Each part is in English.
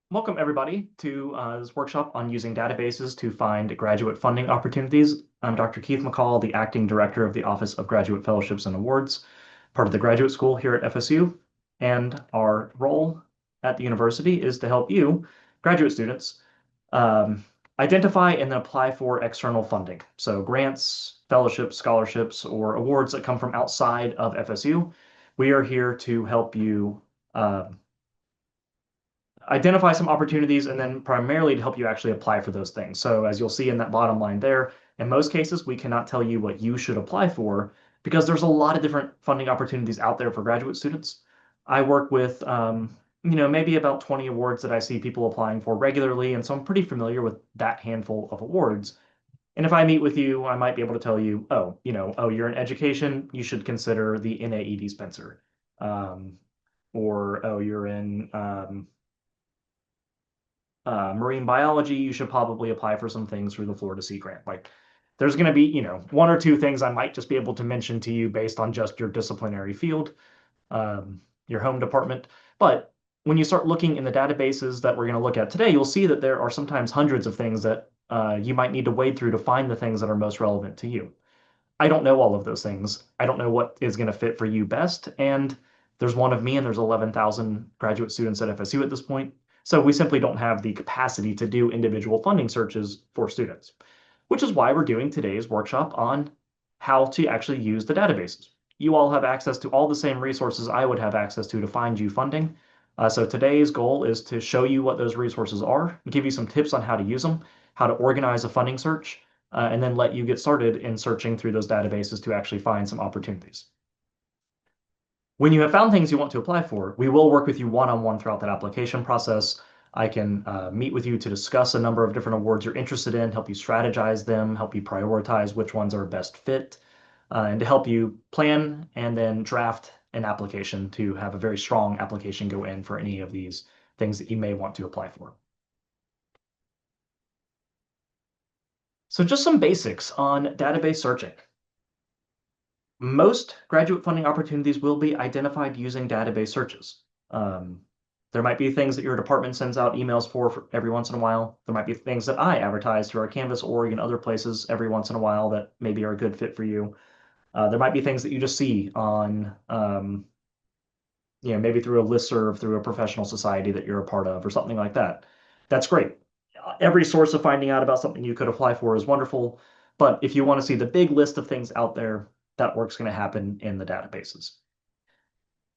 Welcome, everybody, to this workshop on using databases to find graduate funding opportunities. I'm Dr. Keith McCall, the Acting Director of the Office of Graduate Fellowships and Awards, part of the graduate school here at FSU. And our role at the university is to help you, graduate students, um, identify and then apply for external funding. So grants, fellowships, scholarships, or awards that come from outside of FSU. We are here to help you identify some opportunities and then primarily to help you actually apply for those things. So as you'll see in that bottom line there, in most cases, we cannot tell you what you should apply for because there's a lot of different funding opportunities out there for graduate students. I work with, maybe about 20 awards that I see people applying for regularly, and so I'm pretty familiar with that handful of awards. And if I meet with you, I might be able to tell you, you're in education, you should consider the NAED Spencer. Or, oh, you're in marine biology, you should probably apply for some things through the Florida Sea Grant. Like there's going to be, one or two things I might just be able to mention to you based on just your disciplinary field, your home department. But when you start looking in the databases that we're going to look at today, you'll see that there are sometimes hundreds of things that you might need to wade through to find the things that are most relevant to you. I don't know all of those things. I don't know what is going to fit for you best. And there's one of me, and there's 11,000 graduate students at FSU at this point. So we simply don't have the capacity to do individual funding searches for students, which is why we're doing today's workshop on how to actually use the databases. You all have access to all the same resources I would have access to find you funding. So today's goal is to show you what those resources are, give you some tips on how to use them, how to organize a funding search, and then let you get started in searching through those databases to actually find some opportunities. When you have found things you want to apply for, we will work with you one-on-one throughout that application process. I can meet with you to discuss a number of different awards you're interested in, help you strategize them, help you prioritize which ones are best fit, and to help you plan and then draft an application to have a very strong application go in for any of these things that you may want to apply for. So just some basics on database searching. Most graduate funding opportunities will be identified using database searches. Um, there might be things that your department sends out emails for every once in a while. There might be things that I advertise through our Canvas org and other places every once in a while that maybe are a good fit for you. There might be things that you just see on, maybe through a listserv, through a professional society that you're a part of or something like that. That's great. Every source of finding out about something you could apply for is wonderful. But if you want to see the big list of things out there, that work's going to happen in the databases.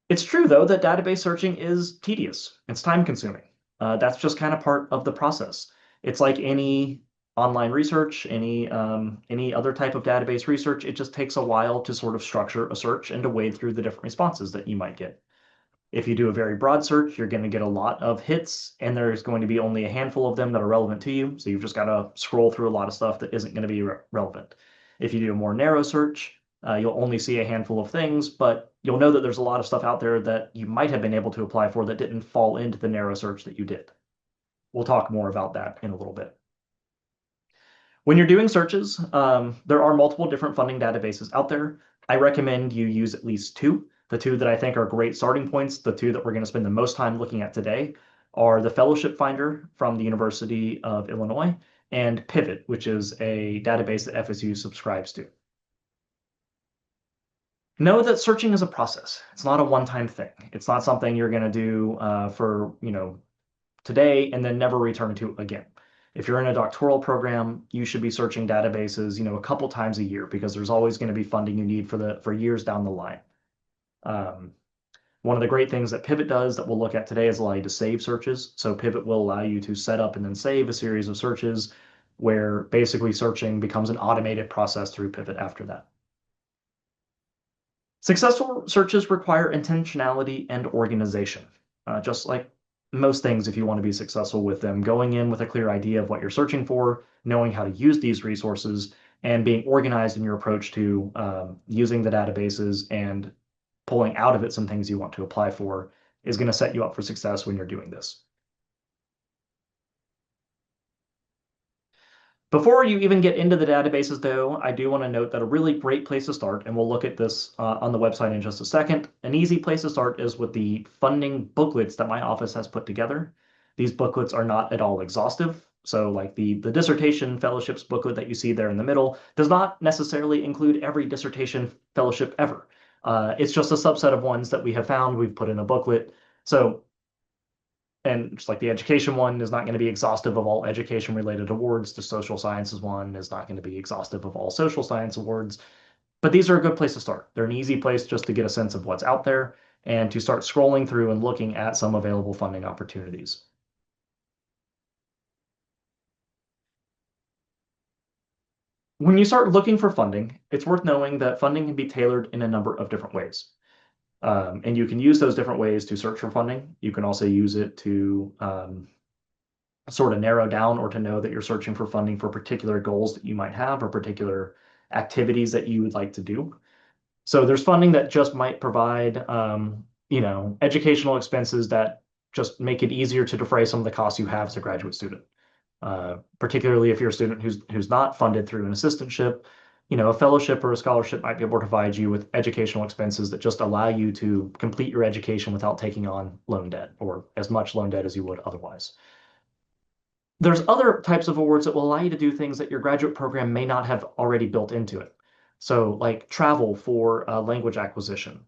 It's true, though, that database searching is tedious. It's time consuming. That's just kind of part of the process. It's like any online research, any other type of database research. It just takes a while to sort of structure a search and to wade through the different responses that you might get. If you do a very broad search, you're going to get a lot of hits, and there's going to be only a handful of them that are relevant to you. So you've just got to scroll through a lot of stuff that isn't going to be relevant. If you do a more narrow search, you'll only see a handful of things, but you'll know that there's a lot of stuff out there that you might have been able to apply for that didn't fall into the narrow search that you did. We'll talk more about that in a little bit. When you're doing searches, there are multiple different funding databases out there. I recommend you use at least two. The two that I think are great starting points, the two that we're going to spend the most time looking at today, are the Fellowship Finder from the University of Illinois and Pivot, which is a database that FSU subscribes to. Know that searching is a process. It's not a one-time thing. It's not something you're going to do for, today and then never return to again. If you're in a doctoral program, you should be searching databases, a couple times a year because there's always going to be funding you need for years down the line. One of the great things that Pivot does that we'll look at today is allow you to save searches. So Pivot will allow you to set up and then save a series of searches where basically searching becomes an automated process through Pivot after that. Successful searches require intentionality and organization, just like most things if you want to be successful with them. Going in with a clear idea of what you're searching for, knowing how to use these resources, and being organized in your approach to using the databases and pulling out of it some things you want to apply for is going to set you up for success when you're doing this. Before you even get into the databases, though, I do want to note that a really great place to start, and we'll look at this on the website in just a second, an easy place to start is with the funding booklets that my office has put together. These booklets are not at all exhaustive. So like the dissertation fellowships booklet that you see there in the middle does not necessarily include every dissertation fellowship ever. It's just a subset of ones that we have found we've put in a booklet. So, and just like the education one is not going to be exhaustive of all education related awards, the social sciences one is not going to be exhaustive of all social science awards. But these are a good place to start. They're an easy place just to get a sense of what's out there and to start scrolling through and looking at some available funding opportunities. When you start looking for funding, it's worth knowing that funding can be tailored in a number of different ways. And you can use those different ways to search for funding. You can also use it to sort of narrow down or to know that you're searching for funding for particular goals that you might have or particular activities that you would like to do. So there's funding that just might provide, educational expenses that just make it easier to defray some of the costs you have as a graduate student. Particularly if you're a student who's not funded through an assistantship, a fellowship or a scholarship might be able to provide you with educational expenses that just allow you to complete your education without taking on loan debt or as much loan debt as you would otherwise. There's other types of awards that will allow you to do things that your graduate program may not have already built into it. So like travel for language acquisition.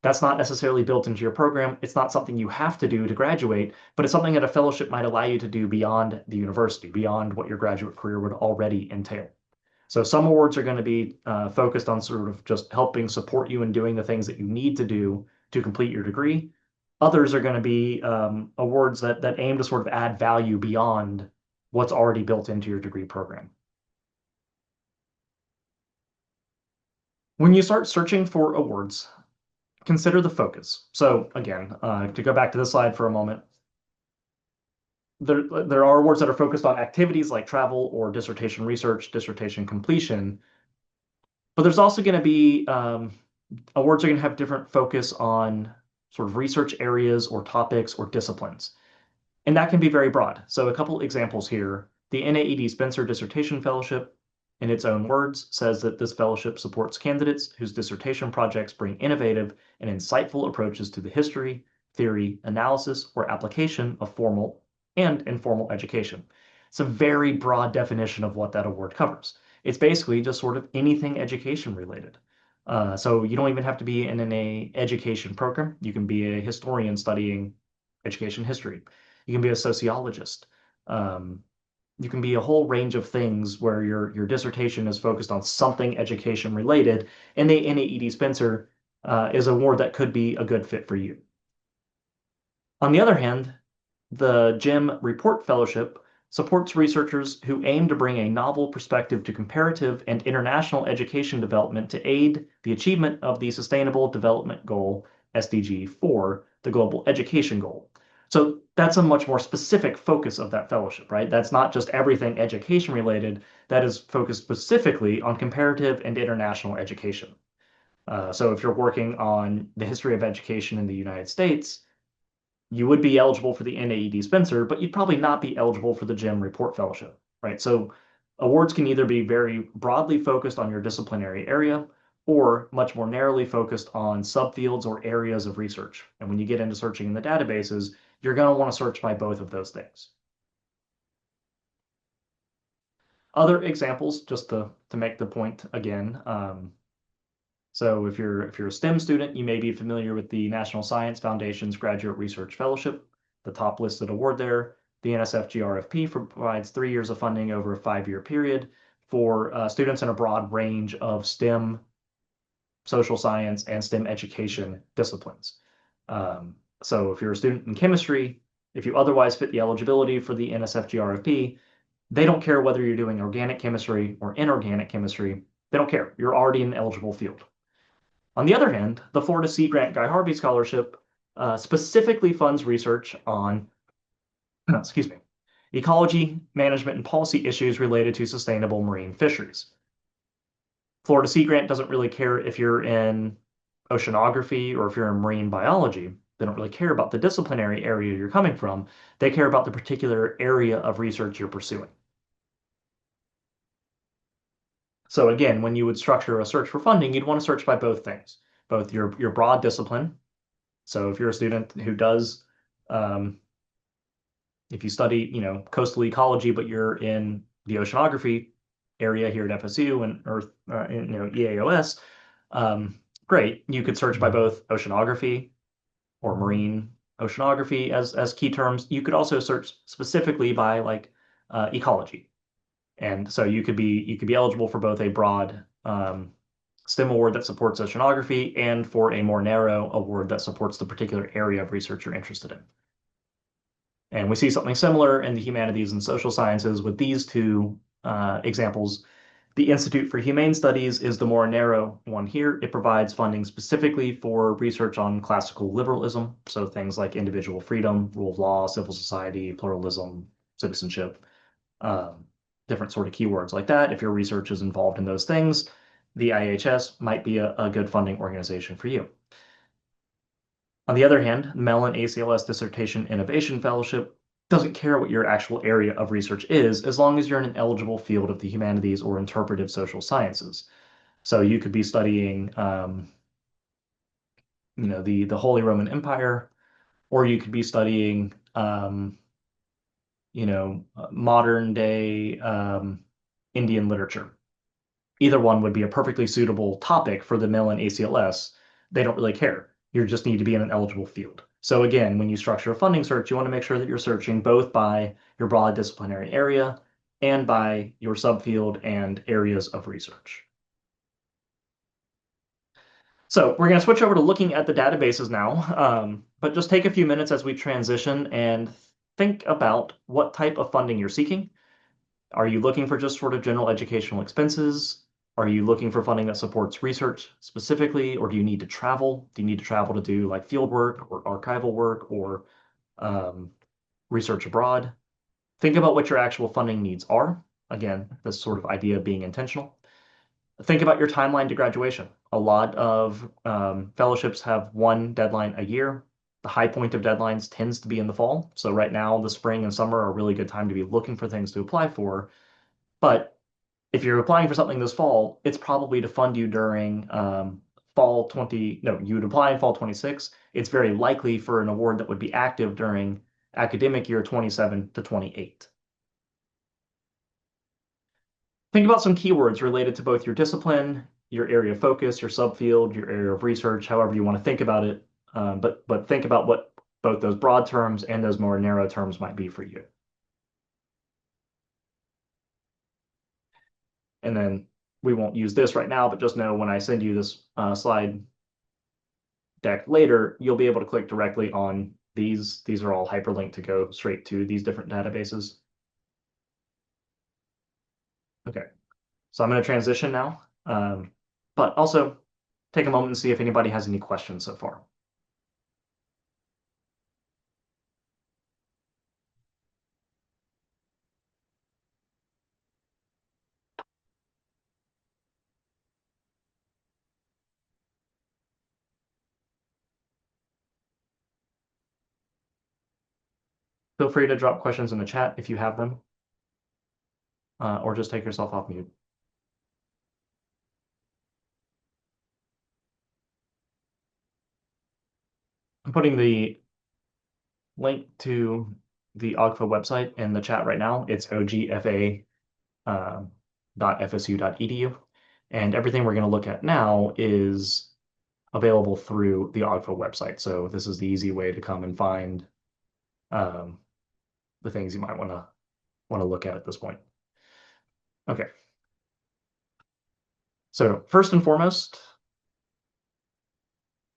That's not necessarily built into your program. It's not something you have to do to graduate, but it's something that a fellowship might allow you to do beyond the university, beyond what your graduate career would already entail. So some awards are going to be focused on sort of just helping support you in doing the things that you need to do to complete your degree. Others are going to be awards that aim to sort of add value beyond what's already built into your degree program. When you start searching for awards, consider the focus. So again, to go back to this slide for a moment, there are awards that are focused on activities like travel or dissertation research, dissertation completion, but there's also going to be awards are going to have different focus on sort of research areas or topics or disciplines. And that can be very broad. So a couple examples here. The NAED Spencer Dissertation Fellowship, in its own words, says that this fellowship supports candidates whose dissertation projects bring innovative and insightful approaches to the history, theory, analysis, or application of formal and informal education. It's a very broad definition of what that award covers. It's basically just sort of anything education related. So you don't even have to be in an education program. You can be a historian studying education history. You can be a sociologist. You can be a whole range of things where your dissertation is focused on something education related, and the NAED Spencer is an award that could be a good fit for you. On the other hand, the GEM Report Fellowship supports researchers who aim to bring a novel perspective to comparative and international education development to aid the achievement of the Sustainable Development Goal, SDG 4, the Global Education Goal. So that's a much more specific focus of that fellowship, right? That's not just everything education related, that is focused specifically on comparative and international education. So if you're working on the history of education in the United States, you would be eligible for the NAED Spencer, but you'd probably not be eligible for the GEM Report Fellowship, right? So awards can either be very broadly focused on your disciplinary area or much more narrowly focused on subfields or areas of research. And when you get into searching in the databases, you're going to want to search by both of those things. Other examples, just to make the point again. So if you're a STEM student, you may be familiar with the National Science Foundation's Graduate Research Fellowship, the top listed award there. The NSF GRFP provides 3 years of funding over a 5-year period for students in a broad range of STEM, social science, and STEM education disciplines. So if you're a student in chemistry, if you otherwise fit the eligibility for the NSF GRFP, they don't care whether you're doing organic chemistry or inorganic chemistry. They don't care. You're already in an eligible field. On the other hand, the Florida Sea Grant Guy Harvey Scholarship specifically funds research on, excuse me, ecology, management, and policy issues related to sustainable marine fisheries. Florida Sea Grant doesn't really care if you're in oceanography or if you're in marine biology. They don't really care about the disciplinary area you're coming from. They care about the particular area of research you're pursuing. So again, when you would structure a search for funding, you'd want to search by both things, both your broad discipline. So if you're a student who does If you study, coastal ecology, but you're in the oceanography area here at FSU and Earth, EAOS, great. You could search by both oceanography or marine oceanography as key terms. You could also search specifically by like ecology. And so you could be eligible for both a broad STEM award that supports oceanography and for a more narrow award that supports the particular area of research you're interested in. And we see something similar in the humanities and social sciences with these two examples. The Institute for Humane Studies is the more narrow one here. It provides funding specifically for research on classical liberalism, so things like individual freedom, rule of law, civil society, pluralism, citizenship, um, different sort of keywords like that. If your research is involved in those things, the IHS might be a good funding organization for you. On the other hand, the Mellon ACLS Dissertation Innovation Fellowship doesn't care what your actual area of research is, as long as you're in an eligible field of the humanities or interpretive social sciences. So you could be studying, the Holy Roman Empire, or you could be studying, modern day Indian literature. Either one would be a perfectly suitable topic for the Mellon ACLS. They don't really care. You just need to be in an eligible field. So again, when you structure a funding search, you want to make sure that you're searching both by your broad disciplinary area and by your subfield and areas of research. So we're going to switch over to looking at the databases now, but just take a few minutes as we transition and think about what type of funding you're seeking. Are you looking for just sort of general educational expenses? Are you looking for funding that supports research specifically, or do you need to travel? Do you need to travel to do like field work or archival work or um, research abroad? Think about what your actual funding needs are. Again, this sort of idea of being intentional. Think about your timeline to graduation. A lot of fellowships have one deadline a year. The high point of deadlines tends to be in the fall. So right now, the spring and summer are a really good time to be looking for things to apply for. But if you're applying for something this fall, it's probably to fund you during fall 20, no, you would apply in fall 26. It's very likely for an award that would be active during academic year 27 to 28. Think about some keywords related to both your discipline, your area of focus, your subfield, your area of research, however you want to think about it. But think about what both those broad terms and those more narrow terms might be for you. And then we won't use this right now, but just know when I send you this slide deck later, you'll be able to click directly on these. These are all hyperlinked to go straight to these different databases. Okay, so I'm going to transition now, but also take a moment and see if anybody has any questions so far. Feel free to drop questions in the chat if you have them, or just take yourself off mute. I'm putting the link to the OGFA website in the chat right now. It's ogfa.fsu.edu. And everything we're going to look at now is available through the OGFA website. So this is the easy way to come and find the things you might want to look at this point. Okay. So first and foremost,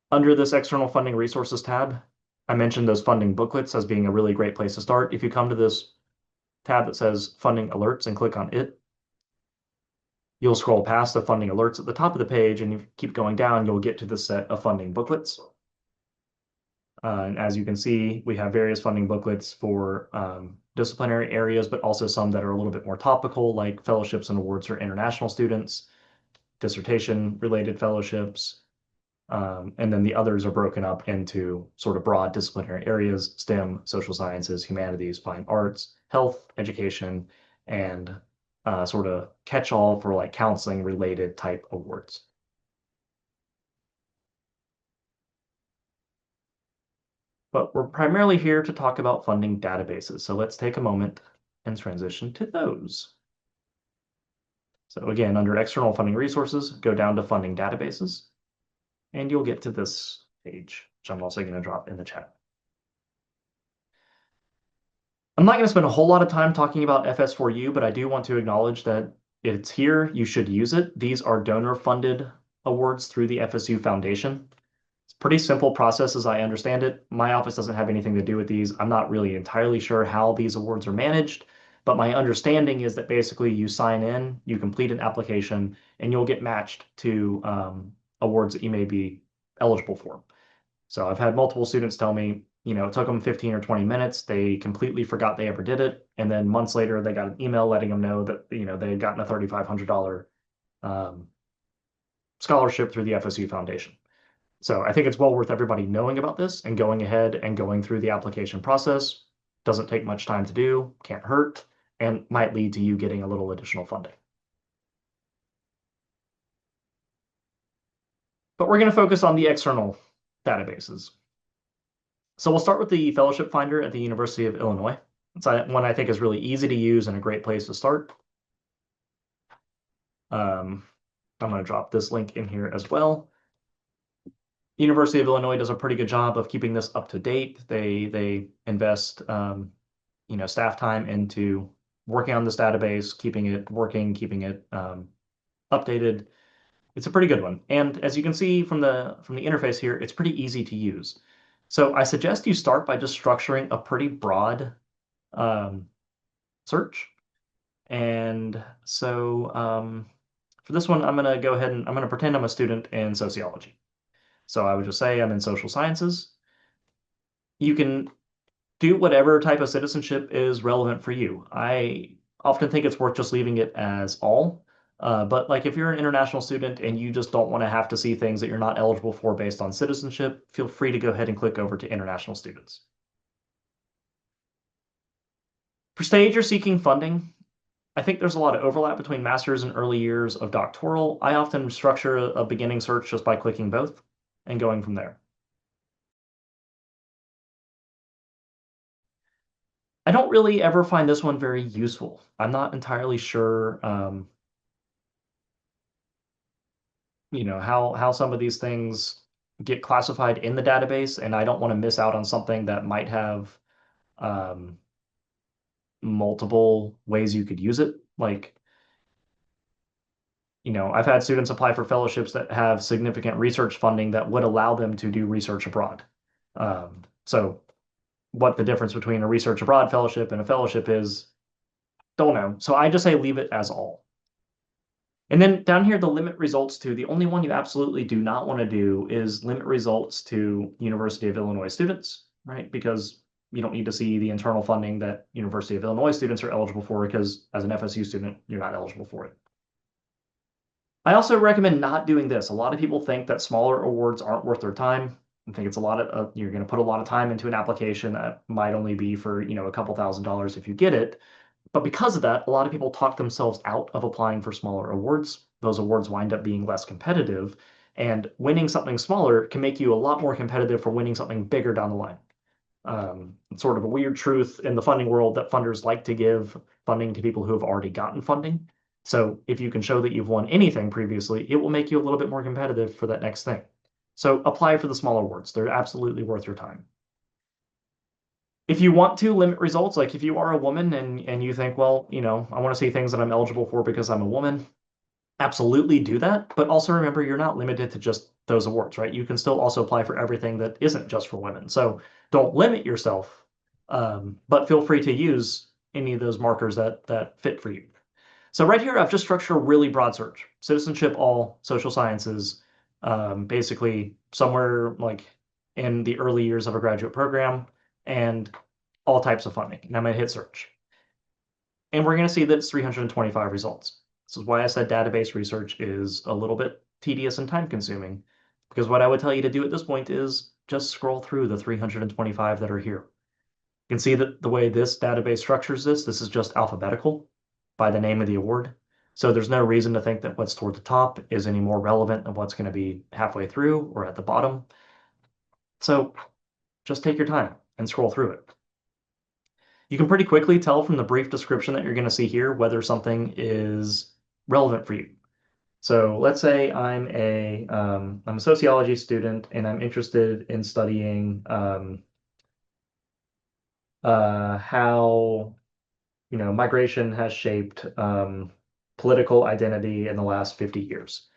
under this external funding resources tab, I mentioned those funding booklets as being a really great place to start. If you come to this tab that says funding alerts and click on it, you'll scroll past the funding alerts at the top of the page, and you keep going down, you'll get to the set of funding booklets. And as you can see, we have various funding booklets for disciplinary areas, but also some that are a little bit more topical, like fellowships and awards for international students, dissertation-related fellowships, and then the others are broken up into sort of broad disciplinary areas: STEM, social sciences, humanities, fine arts, health, education, and sort of catch-all for like counseling-related type awards. But we're primarily here to talk about funding databases. So let's take a moment and transition to those. So again, under external funding resources, go down to funding databases, and you'll get to this page, which I'm also going to drop in the chat. I'm not going to spend a whole lot of time talking about FS4U, but I do want to acknowledge that it's here. You should use it. These are donor-funded awards through the FSU Foundation. It's a pretty simple process as I understand it. My office doesn't have anything to do with these. I'm not really entirely sure how these awards are managed, but my understanding is that basically you sign in, you complete an application, and you'll get matched to awards that you may be eligible for. So I've had multiple students tell me, it took them 15 or 20 minutes. They completely forgot they ever did it. And then months later, they got an email letting them know that, they had gotten a $3,500 scholarship through the FSU Foundation. So I think it's well worth everybody knowing about this and going ahead and going through the application process. Doesn't take much time to do, can't hurt, and might lead to you getting a little additional funding. But we're going to focus on the external databases. So we'll start with the Fellowship Finder at the University of Illinois. It's one I think is really easy to use and a great place to start. I'm going to drop this link in here as well. University of Illinois does a pretty good job of keeping this up to date. They invest staff time into working on this database, keeping it working, keeping it updated. It's a pretty good one. And as you can see from the interface here, it's pretty easy to use. So I suggest you start by just structuring a pretty broad search. And so for this one, I'm going to go ahead and I'm going to pretend I'm a student in sociology. So I would just say I'm in social sciences. You can do whatever type of citizenship is relevant for you. I often think it's worth just leaving it as all. But like if you're an international student and you just don't want to have to see things that you're not eligible for based on citizenship, feel free to go ahead and click over to international students. For stage you're seeking funding, I think there's a lot of overlap between master's and early years of doctoral. I often structure a beginning search just by clicking both and going from there. I don't really ever find this one very useful. I'm not entirely sure, how some of these things get classified in the database, and I don't want to miss out on something that might have um, multiple ways you could use it. Like, I've had students apply for fellowships that have significant research funding that would allow them to do research abroad. So what the difference between a research abroad fellowship and a fellowship is, don't know. So I just say leave it as all. And then down here, the limit results to, the only one you absolutely do not want to do is limit results to University of Illinois students, right? Because you don't need to see the internal funding that University of Illinois students are eligible for, because as an FSU student, you're not eligible for it. I also recommend not doing this. A lot of people think that smaller awards aren't worth their time. I think it's a lot of, you're going to put a lot of time into an application that might only be for, a couple $1,000s if you get it. But because of that, a lot of people talk themselves out of applying for smaller awards. Those awards wind up being less competitive, and winning something smaller can make you a lot more competitive for winning something bigger down the line. It's sort of a weird truth in the funding world that funders like to give funding to people who have already gotten funding. So if you can show that you've won anything previously, it will make you a little bit more competitive for that next thing. So apply for the smaller awards. They're absolutely worth your time. If you want to limit results, like if you are a woman and you think, well, I want to see things that I'm eligible for because I'm a woman, absolutely do that. But also remember, you're not limited to just those awards, right? You can still also apply for everything that isn't just for women. So don't limit yourself, but feel free to use any of those markers that fit for you. So right here, I've just structured a really broad search: citizenship, all, social sciences, basically somewhere like in the early years of a graduate program, and all types of funding. And I'm going to hit search. And we're going to see that it's 325 results. This is why I said database research is a little bit tedious and time consuming, because what I would tell you to do at this point is just scroll through the 325 that are here. You can see that the way this database structures this is just alphabetical by the name of the award. So there's no reason to think that what's toward the top is any more relevant than what's going to be halfway through or at the bottom. So just take your time and scroll through it. You can pretty quickly tell from the brief description that you're going to see here whether something is relevant for you. So let's say I'm a sociology student and I'm interested in studying how migration has shaped political identity in the last 50 years.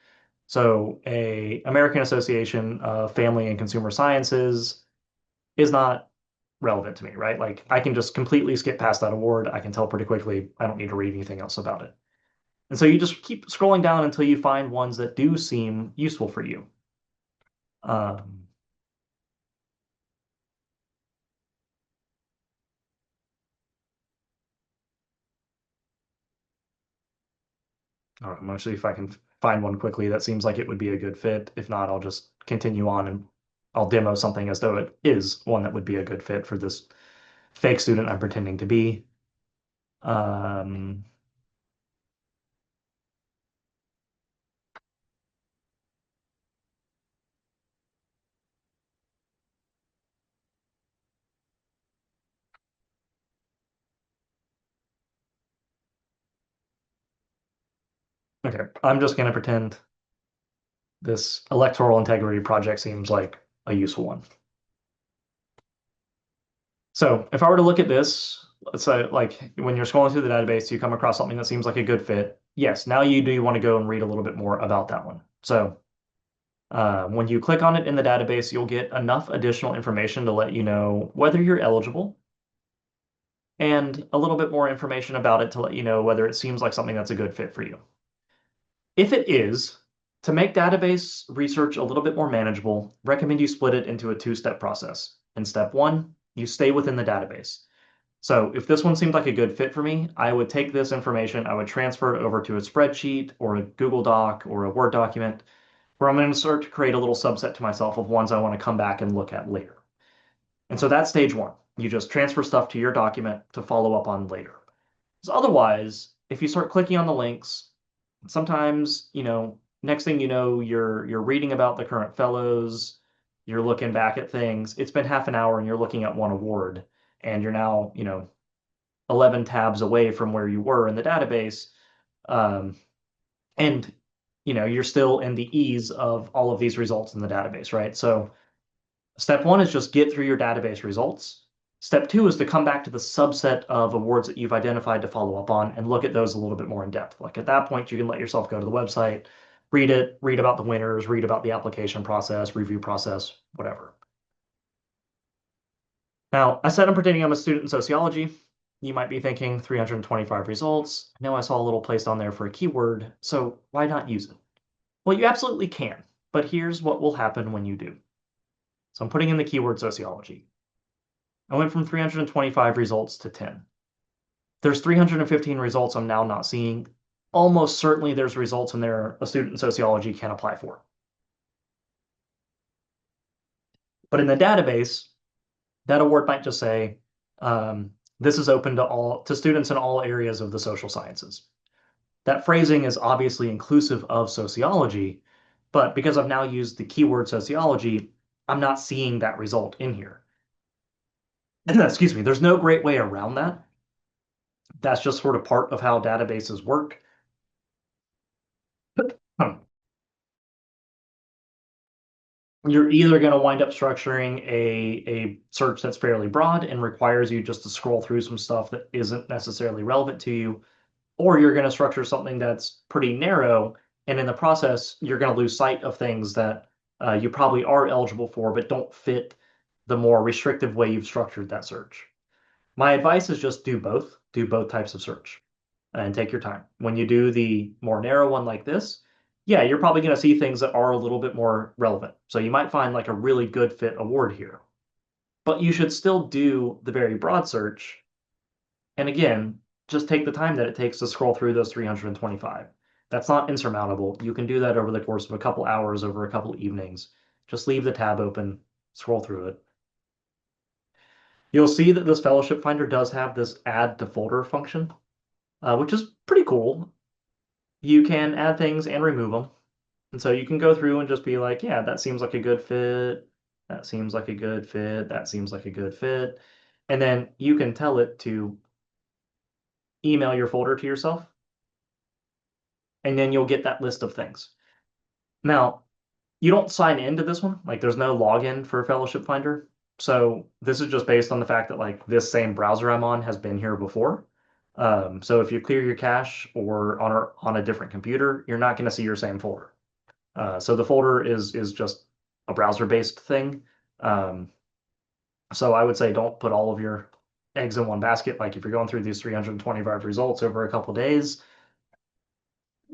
So a American Association of Family and Consumer Sciences is not relevant to me, right? Like I can just completely skip past that award. I can tell pretty quickly. I don't need to read anything else about it. And so you just keep scrolling down until you find ones that do seem useful for you. Um, all right, I'm gonna see if I can find one quickly that seems like it would be a good fit. If not, I'll just continue on and I'll demo something as though it is one that would be a good fit for this fake student I'm pretending to be. Um, okay, I'm just gonna pretend this electoral integrity project seems like a useful one. So if I were to look at this, let's say like when you're scrolling through the database, you come across something that seems like a good fit. Yes, now you do want to go and read a little bit more about that one. So when you click on it in the database, you'll get enough additional information to let you know whether you're eligible and a little bit more information about it to let you know whether it seems like something that's a good fit for you. If it is, to make database research a little bit more manageable, recommend you split it into a two-step process. In step one, you stay within the database. So if this one seemed like a good fit for me, I would take this information, I would transfer it over to a spreadsheet or a Google Doc or a Word document where I'm going to start to create a little subset to myself of ones I want to come back and look at later. And so that's stage one. You just transfer stuff to your document to follow up on later. Because otherwise, if you start clicking on the links, sometimes, next thing you know, you're reading about the current fellows, you're looking back at things. It's been half an hour and you're looking at one award, and you're now, 11 tabs away from where you were in the database. Um, and you're still in the ease of all of these results in the database, right? So step one is just get through your database results. Step two is to come back to the subset of awards that you've identified to follow up on and look at those a little bit more in depth. Like at that point, you can let yourself go to the website, read it, read about the winners, read about the application process, review process, whatever. Now, I said I'm pretending I'm a student in sociology. You might be thinking 325 results. I know I saw a little place on there for a keyword, so why not use it? Well, you absolutely can, but here's what will happen when you do. So I'm putting in the keyword sociology. I went from 325 results to 10. There's 315 results I'm now not seeing. Almost certainly there's results in there a student in sociology can apply for. But in the database, that award might just say, this is open to students in all areas of the social sciences. That phrasing is obviously inclusive of sociology, but because I've now used the keyword sociology, I'm not seeing that result in here. Excuse me, there's no great way around that. That's just sort of part of how databases work. You're either going to wind up structuring a search that's fairly broad and requires you just to scroll through some stuff that isn't necessarily relevant to you, or you're going to structure something that's pretty narrow, and in the process, you're going to lose sight of things that you probably are eligible for, but don't fit the more restrictive way you've structured that search. My advice is just do both types of search and take your time. When you do the more narrow one like this, yeah, you're probably going to see things that are a little bit more relevant. So you might find like a really good fit award here, but you should still do the very broad search. And again, just take the time that it takes to scroll through those 325. That's not insurmountable. You can do that over the course of a couple hours, over a couple evenings. Just leave the tab open, scroll through it. You'll see that this fellowship finder does have this add to folder function, which is pretty cool. You can add things and remove them. And so you can go through and just be like, yeah, that seems like a good fit. That seems like a good fit. That seems like a good fit. And then you can tell it to email your folder to yourself, and then you'll get that list of things. Now, you don't sign into this one. Like there's no login for Fellowship Finder. So this is just based on the fact that like this same browser I'm on has been here before. So if you clear your cache or on a different computer, you're not going to see your same folder. So the folder is just a browser-based thing. Um, so I would say don't put all of your eggs in one basket. Like if you're going through these 325 results over a couple days,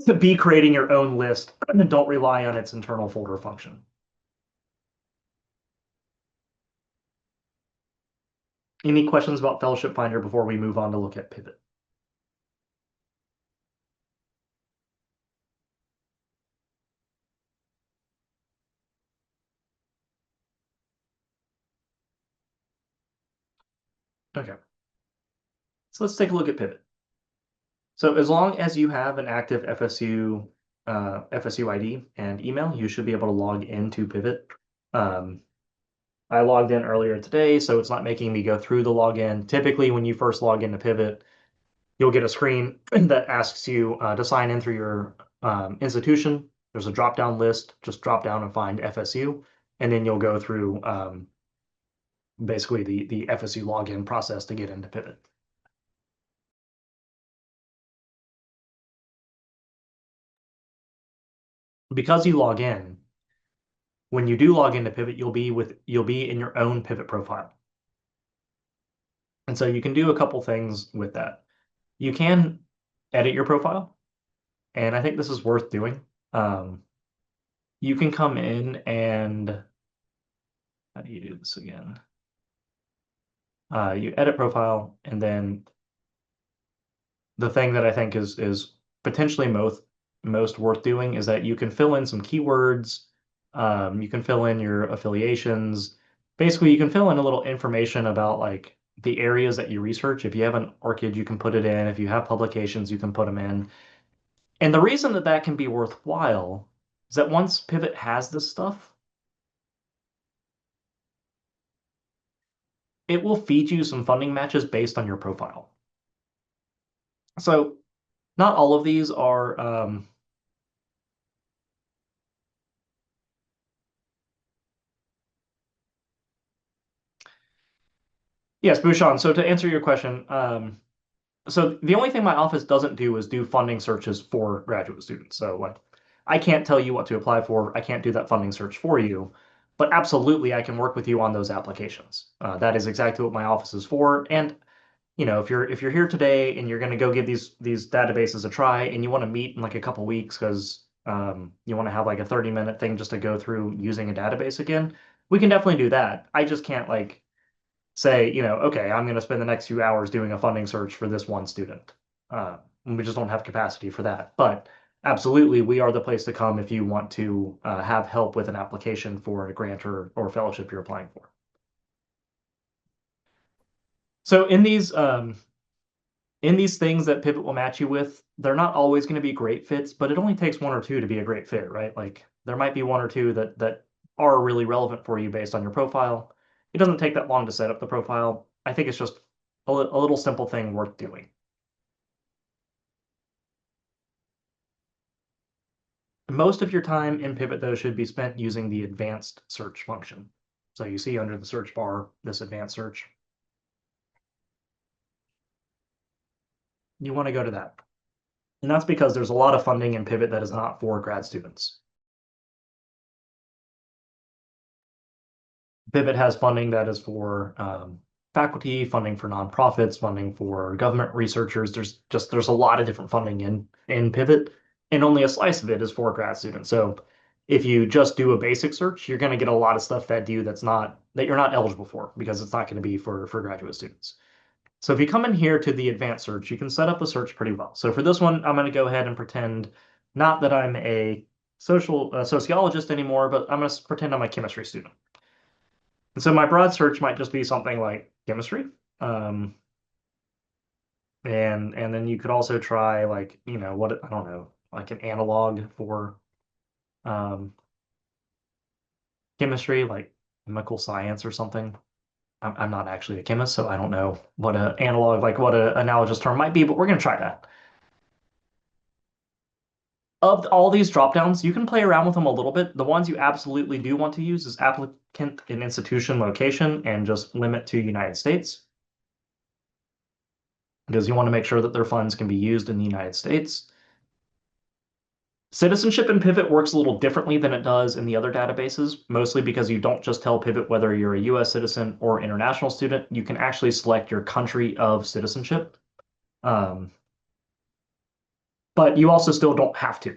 to be creating your own list and don't rely on its internal folder function. Any questions about Fellowship Finder before we move on to look at Pivot? Okay, so let's take a look at Pivot. So as long as you have an active FSU ID and email, you should be able to log into Pivot. I logged in earlier today, so it's not making me go through the login. Typically, when you first log into Pivot, you'll get a screen that asks you to sign in through your institution. There's a drop-down list. Just drop down and find FSU, and then you'll go through basically the FSU login process to get into Pivot. Because you log in, when you do log into Pivot, you'll be in your own Pivot profile. And so you can do a couple things with that. You can edit your profile, and I think this is worth doing. You can come in and how do you do this again? You edit profile, and then the thing that I think is potentially most worth doing is that you can fill in some keywords. You can fill in your affiliations. Basically, you can fill in a little information about like the areas that you research. If you have an ORCID, you can put it in. If you have publications, you can put them in. And the reason that that can be worthwhile is that once Pivot has this stuff, it will feed you some funding matches based on your profile. So not all of these are yes, Bhushan. So to answer your question, so the only thing my office doesn't do is do funding searches for graduate students. So like I can't tell you what to apply for. I can't do that funding search for you, but absolutely I can work with you on those applications. That is exactly what my office is for. And if you're here today and you're going to go give these databases a try and you want to meet in like a couple weeks because you want to have like a 30-minute thing just to go through using a database again, we can definitely do that. I just can't like say, okay, I'm going to spend the next few hours doing a funding search for this one student. We just don't have capacity for that. But absolutely, we are the place to come if you want to have help with an application for a grant or fellowship you're applying for. So in these things that Pivot will match you with, they're not always going to be great fits, but it only takes one or two to be a great fit, right? Like there might be one or two that are really relevant for you based on your profile. It doesn't take that long to set up the profile. I think it's just a little simple thing worth doing. Most of your time in Pivot, though, should be spent using the advanced search function. So you see under the search bar, this advanced search. You want to go to that. And that's because there's a lot of funding in Pivot that is not for grad students. Pivot has funding that is for faculty, funding for nonprofits, funding for government researchers. There's a lot of different funding in Pivot, and only a slice of it is for grad students. So if you just do a basic search, you're going to get a lot of stuff fed to you that you're not eligible for because it's not going to be for graduate students. So if you come in here to the advanced search, you can set up a search pretty well. So for this one, I'm going to go ahead and pretend not that I'm a sociologist anymore, but I'm going to pretend I'm a chemistry student. And so my broad search might just be something like chemistry. Um, and then you could also try like, what I don't know, like an analog for um, chemistry, like chemical science or something. I'm not actually a chemist, so I don't know what a analog, like what a analogous term might be, but we're gonna try that. Of all these drop downs, you can play around with them a little bit. The ones you absolutely do want to use is applicant and institution location and just limit to United States because you want to make sure that their funds can be used in the United States. Citizenship in Pivot works a little differently than it does in the other databases, mostly because you don't just tell Pivot whether you're a US citizen or international student. You can actually select your country of citizenship, um, but you also still don't have to.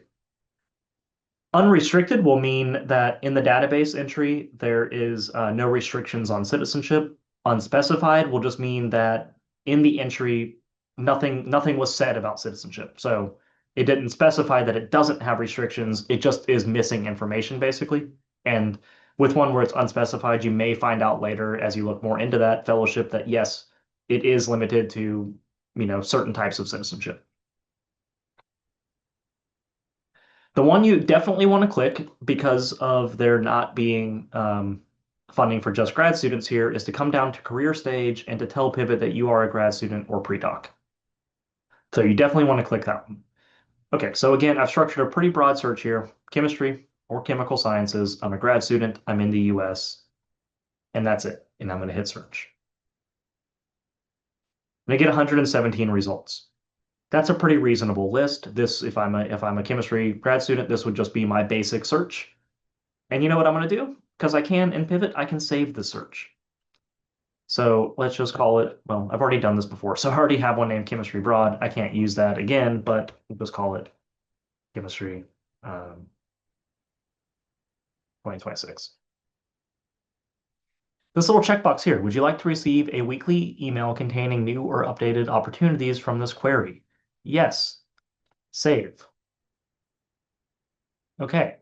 Unrestricted will mean that in the database entry, there is no restrictions on citizenship. Unspecified will just mean that in the entry, nothing was said about citizenship. So it didn't specify that it doesn't have restrictions. It just is missing information, basically. And with one where it's unspecified, you may find out later as you look more into that fellowship that yes, it is limited to, certain types of citizenship. The one you definitely want to click because of there not being funding for just grad students here is to come down to career stage and to tell Pivot that you are a grad student or pre-doc. So you definitely want to click that one. Okay, so again, I've structured a pretty broad search here, chemistry or chemical sciences. I'm a grad student, I'm in the US, and that's it. And I'm going to hit search. And I get 117 results. That's a pretty reasonable list. This, if I'm a chemistry grad student, this would just be my basic search. And you know what I'm going to do? Because I can in Pivot, I can save the search. So let's just call it, well, I've already done this before, so I already have one named Chemistry Broad. I can't use that again, but we'll just call it Chemistry 2026. This little checkbox here, would you like to receive a weekly email containing new or updated opportunities from this query? Yes. Save. Okay.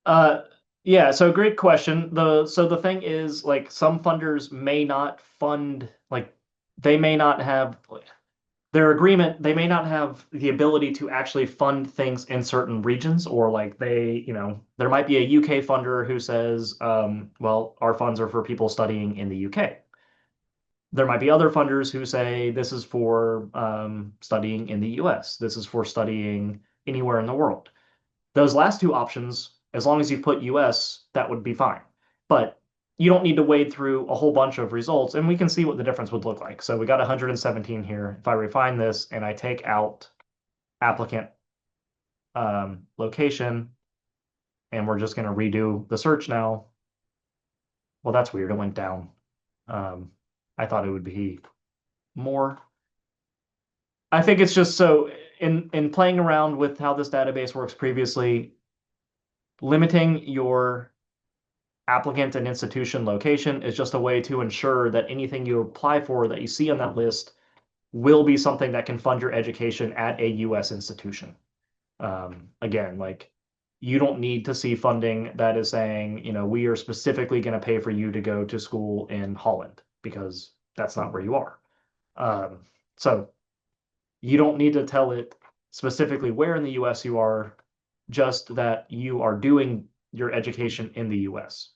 Uh, yeah, so great question. The thing is like some funders may not fund like they may not have their agreement, they may not have the ability to actually fund things in certain regions or like there might be a UK funder who says, well, our funds are for people studying in the UK. There might be other funders who say this is for studying in the US. This is for studying anywhere in the world. Those last two options, as long as you put US, that would be fine. But you don't need to wade through a whole bunch of results, and we can see what the difference would look like. So we got 117 here. If I refine this and I take out applicant location, and we're just going to redo the search now. Well, that's weird. It went down. I thought it would be more. I think it's just so in playing around with how this database works previously, limiting your applicant and institution location is just a way to ensure that anything you apply for that you see on that list will be something that can fund your education at a US institution. Again, like you don't need to see funding that is saying, we are specifically going to pay for you to go to school in Holland because that's not where you are. So you don't need to tell it specifically where in the US you are, just that you are doing your education in the US.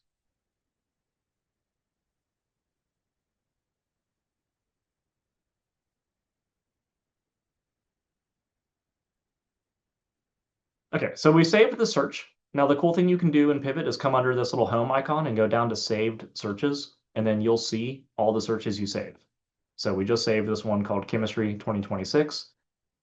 Okay, so we saved the search. Now the cool thing you can do in Pivot is come under this little home icon and go down to saved searches, and then you'll see all the searches you saved. So we just saved this one called Chemistry 2026.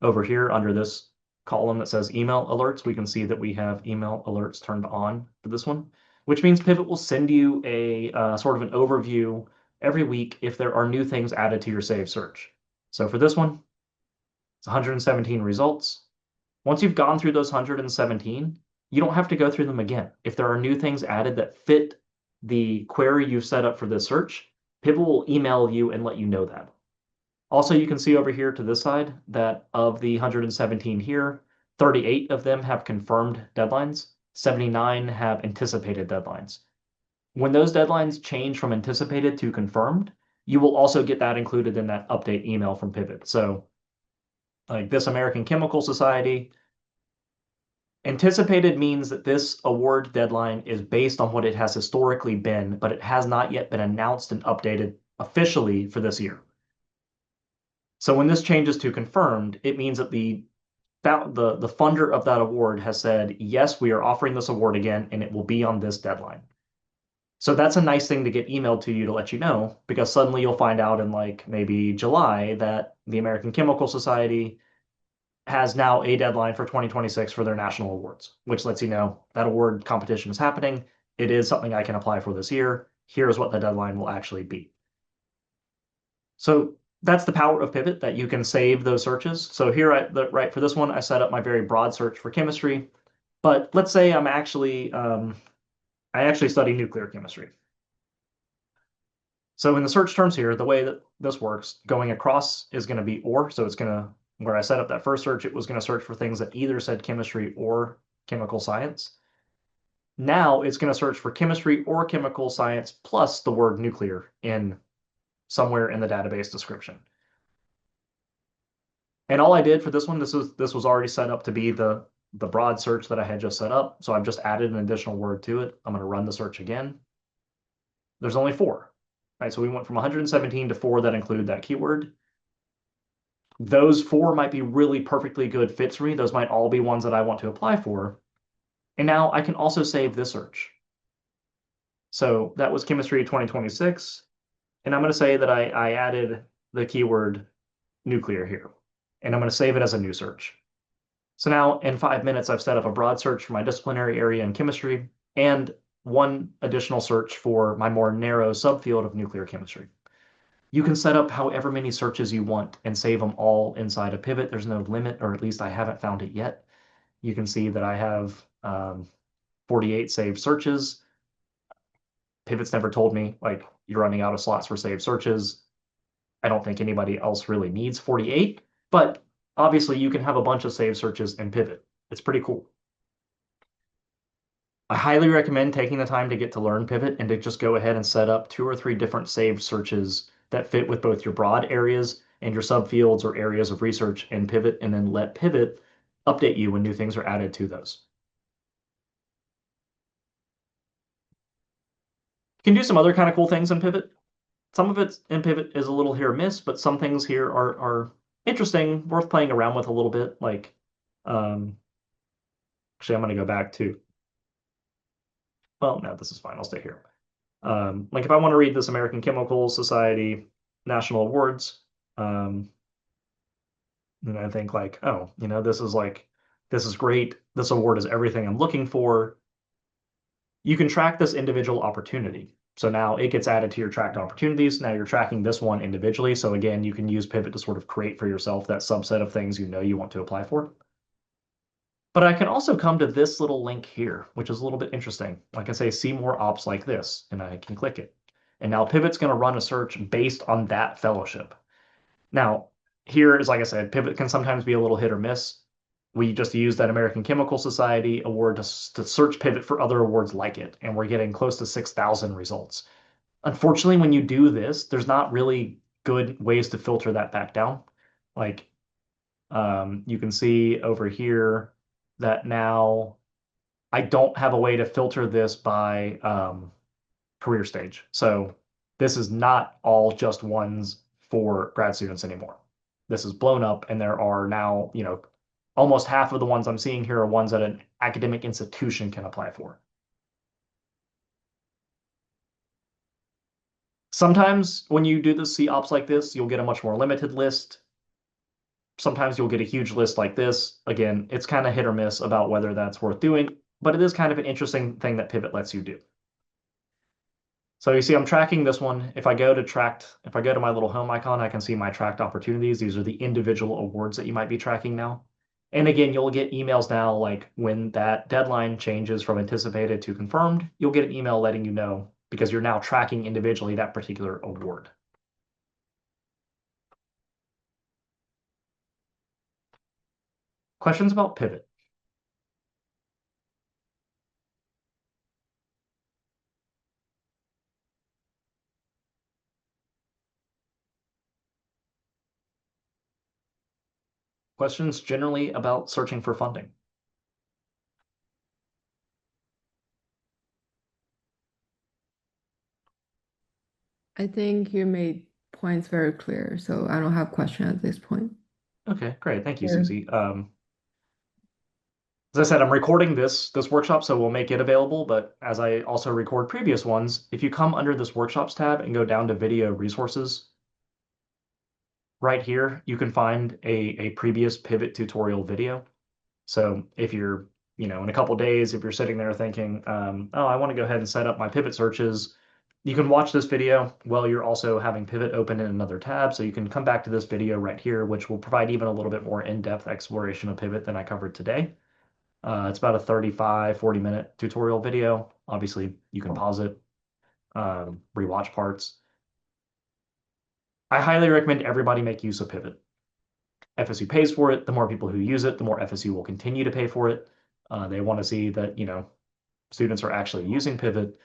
Over here under this column that says email alerts, we can see that we have email alerts turned on for this one, which means Pivot will send you a sort of an overview every week if there are new things added to your saved search. So for this one, it's 117 results. Once you've gone through those 117, you don't have to go through them again. If there are new things added that fit the query you've set up for this search, Pivot will email you and let you know that. Also, you can see over here to this side that of the 117 here, 38 of them have confirmed deadlines, 79 have anticipated deadlines. When those deadlines change from anticipated to confirmed, you will also get that included in that update email from Pivot. So like this American Chemical Society, Anticipated means that this award deadline is based on what it has historically been, but it has not yet been announced and updated officially for this year. So when this changes to confirmed, it means that the funder of that award has said, yes, we are offering this award again, and it will be on this deadline. So that's a nice thing to get emailed to you to let you know, because suddenly you'll find out in like maybe July that the American Chemical Society has now a deadline for 2026 for their national awards, which lets you know that award competition is happening. It is something I can apply for this year. Here's what the deadline will actually be. So that's the power of Pivot, that you can save those searches. So here, right for this one, I set up my very broad search for chemistry. But let's say I actually study nuclear chemistry. So in the search terms here, the way that this works, going across is going to be or. So it's going to, where I set up that first search, it was going to search for things that either said chemistry or chemical science. Now it's going to search for chemistry or chemical science plus the word nuclear in somewhere in the database description. And all I did for this one, this was already set up to be the broad search that I had just set up. So I've just added an additional word to it. I'm going to run the search again. There's only 4. Right, so we went from 117 to 4 that include that keyword. Those 4 might be really perfectly good fits for me. Those might all be ones that I want to apply for. And now I can also save this search. So that was chemistry 2026. And I'm going to say that I added the keyword nuclear here. And I'm going to save it as a new search. So now in 5 minutes, I've set up a broad search for my disciplinary area in chemistry and one additional search for my more narrow subfield of nuclear chemistry. You can set up however many searches you want and save them all inside a pivot. There's no limit, or at least I haven't found it yet. You can see that I have 48 saved searches. Pivot's never told me, like, you're running out of slots for saved searches. I don't think anybody else really needs 48, but obviously you can have a bunch of saved searches in Pivot. It's pretty cool. I highly recommend taking the time to get to learn Pivot and to just go ahead and set up 2 or 3 different saved searches that fit with both your broad areas and your subfields or areas of research in Pivot, and then let Pivot update you when new things are added to those. You can do some other kind of cool things in Pivot. Some of it in Pivot is a little hit or miss, but some things here are interesting, worth playing around with a little bit. Like, um, actually, I'm going to go back to, well, no, this is fine. I'll stay here. Like if I want to read this American Chemical Society National Awards, and I think like, oh, this is great. This award is everything I'm looking for. You can track this individual opportunity. So now it gets added to your tracked opportunities. Now you're tracking this one individually. So again, you can use Pivot to sort of create for yourself that subset of things you know you want to apply for. But I can also come to this little link here, which is a little bit interesting. I can say, see more ops like this, and I can click it. And now Pivot's going to run a search based on that fellowship. Now, here is, like I said, Pivot can sometimes be a little hit or miss. We just used that American Chemical Society award to search Pivot for other awards like it, and we're getting close to 6,000 results. Unfortunately, when you do this, there's not really good ways to filter that back down. Like, you can see over here that now I don't have a way to filter this by career stage. So this is not all just ones for grad students anymore. This is blown up, and there are now, almost half of the ones I'm seeing here are ones that an academic institution can apply for. Sometimes when you do the C ops like this, you'll get a much more limited list. Sometimes you'll get a huge list like this. Again, it's kind of hit or miss about whether that's worth doing, but it is kind of an interesting thing that Pivot lets you do. So you see, I'm tracking this one. If I go to my little home icon, I can see my tracked opportunities. These are the individual awards that you might be tracking now. And again, you'll get emails now, like when that deadline changes from anticipated to confirmed, you'll get an email letting you know because you're now tracking individually that particular award. Questions about Pivot? Questions generally about searching for funding? I think you made points very clear, so I don't have question at this point. Okay, great. Thank you, Sure. Susie. As I said, I'm recording this workshop, so we'll make it available. But as I also record previous ones, if you come under this workshops tab and go down to video resources, right here, you can find a previous pivot tutorial video. So if you're, in a couple days, if you're sitting there thinking, oh, I want to go ahead and set up my pivot searches, you can watch this video while you're also having pivot open in another tab. So you can come back to this video right here, which will provide even a little bit more in-depth exploration of pivot than I covered today. It's about a 35, 40-minute tutorial video. Obviously, you can pause it, rewatch parts. I highly recommend everybody make use of pivot. FSU pays for it. The more people who use it, the more FSU will continue to pay for it. They want to see that, students are actually using Pivot.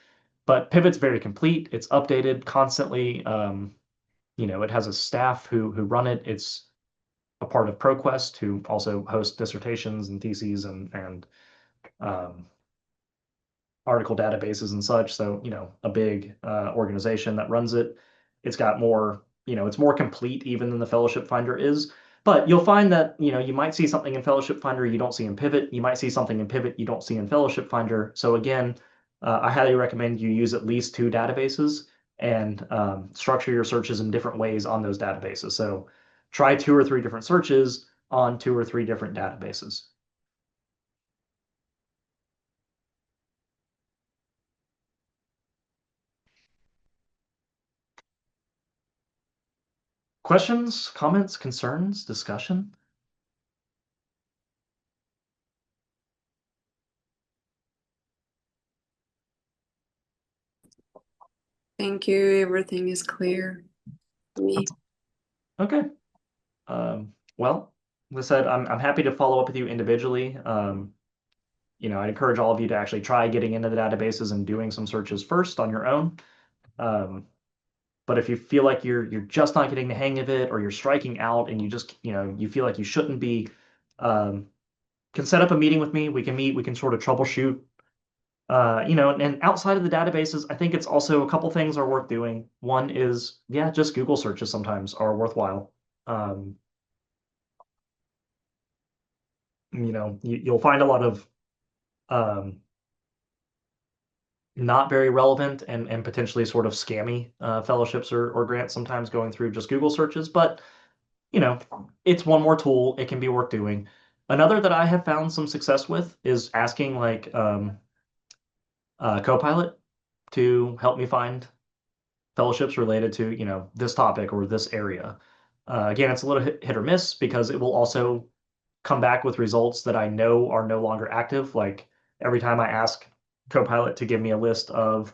But Pivot's very complete. It's updated constantly. It has a staff who run it. It's a part of ProQuest, who also host dissertations and theses and um, article databases and such. So, a big organization that runs it. It's got more, it's more complete even than the Fellowship Finder is. But you'll find that, you might see something in Fellowship Finder you don't see in Pivot. You might see something in Pivot you don't see in Fellowship Finder. So again, I highly recommend you use at least two databases and structure your searches in different ways on those databases. So try two or three different searches on two or three different databases. Questions, comments, concerns, discussion? Thank you. Everything is clear to me. Okay. Well, as I said, I'm happy to follow up with you individually. I encourage all of you to actually try getting into the databases and doing some searches first on your own. Um, but if you feel like you're just not getting the hang of it, or you're striking out and you just, you feel like you shouldn't be, um, can set up a meeting with me. We can meet, we can sort of troubleshoot. And outside of the databases, I think it's also a couple things are worth doing. One is, yeah, just Google searches sometimes are worthwhile. Um, you'll find a lot of um, not very relevant and potentially sort of scammy fellowships or grants sometimes going through just Google searches. But, you know, it's one more tool. It can be worth doing. Another that I have found some success with is asking like Copilot to help me find fellowships related to, this topic or this area. Again, it's a little hit or miss because it will also come back with results that I know are no longer active. Like every time I ask Copilot to give me a list of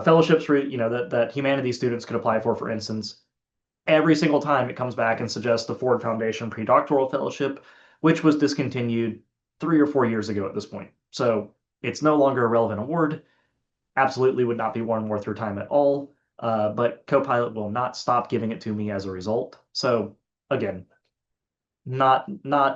fellowships for, that humanities students could apply for instance, every single time it comes back and suggests the Ford Foundation Predoctoral Fellowship, which was discontinued 3 or 4 years ago at this point. So it's no longer a relevant award. Absolutely would not be one worth your time at all. But Copilot will not stop giving it to me as a result. So again, not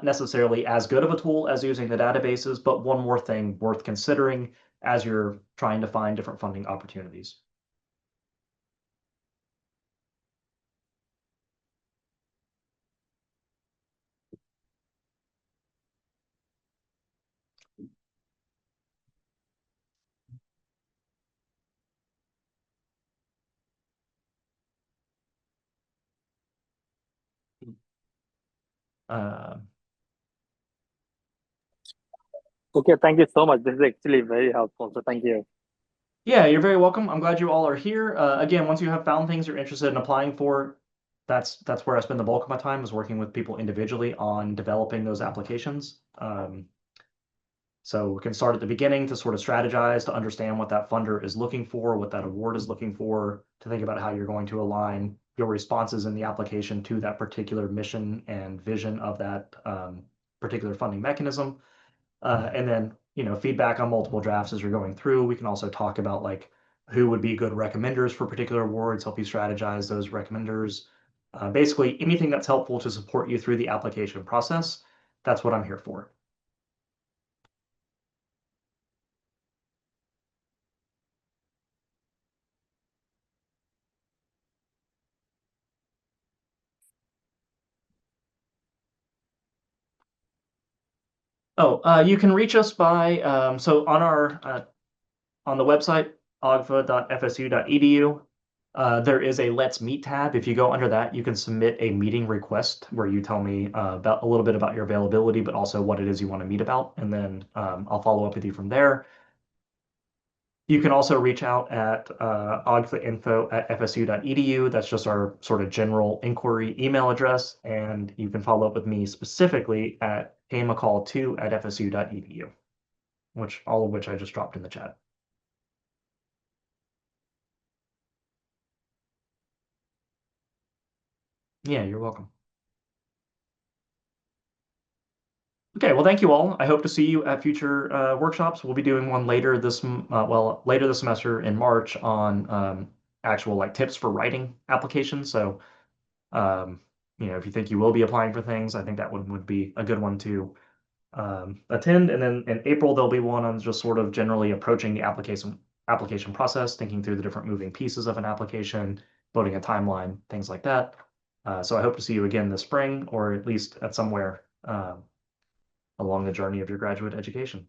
necessarily as good of a tool as using the databases, but one more thing worth considering as you're trying to find different funding opportunities. Uh, Okay, thank you so much. This is actually very helpful. So thank you. yeah, you're very welcome. I'm glad you all are here. Again, once you have found things you're interested in applying for, that's where I spend the bulk of my time is working with people individually on developing those applications. So we can start at the beginning to sort of strategize, to understand what that funder is looking for, what that award is looking for, to think about how you're going to align your responses in the application to that particular mission and vision of that particular funding mechanism. And then, feedback on multiple drafts as you're going through. We can also talk about like who would be good recommenders for particular awards, help you strategize those recommenders. Basically, anything that's helpful to support you through the application process. That's what I'm here for. You can reach us by so on our on the website ogfa.fsu.edu. There is a Let's Meet tab. If you go under that, you can submit a meeting request where you tell me about a little bit about your availability, but also what it is you want to meet about, and then I'll follow up with you from there. You can also reach out at ogfainfo@fsu.edu. That's just our sort of general inquiry email address, and you can follow up with me specifically at paymacall2@fsu.edu, which all of which I just dropped in the chat. Yeah, you're welcome. Okay, well, thank you all. I hope to see you at future workshops. We'll be doing one later later this semester in March on actual like tips for writing applications. So, if you think you will be applying for things, I think that one would be a good one to attend. And then in April, there'll be one on just sort of generally approaching the application process, thinking through the different moving pieces of an application, building a timeline, things like that. So I hope to see you again this spring, or at least at somewhere along the journey of your graduate education.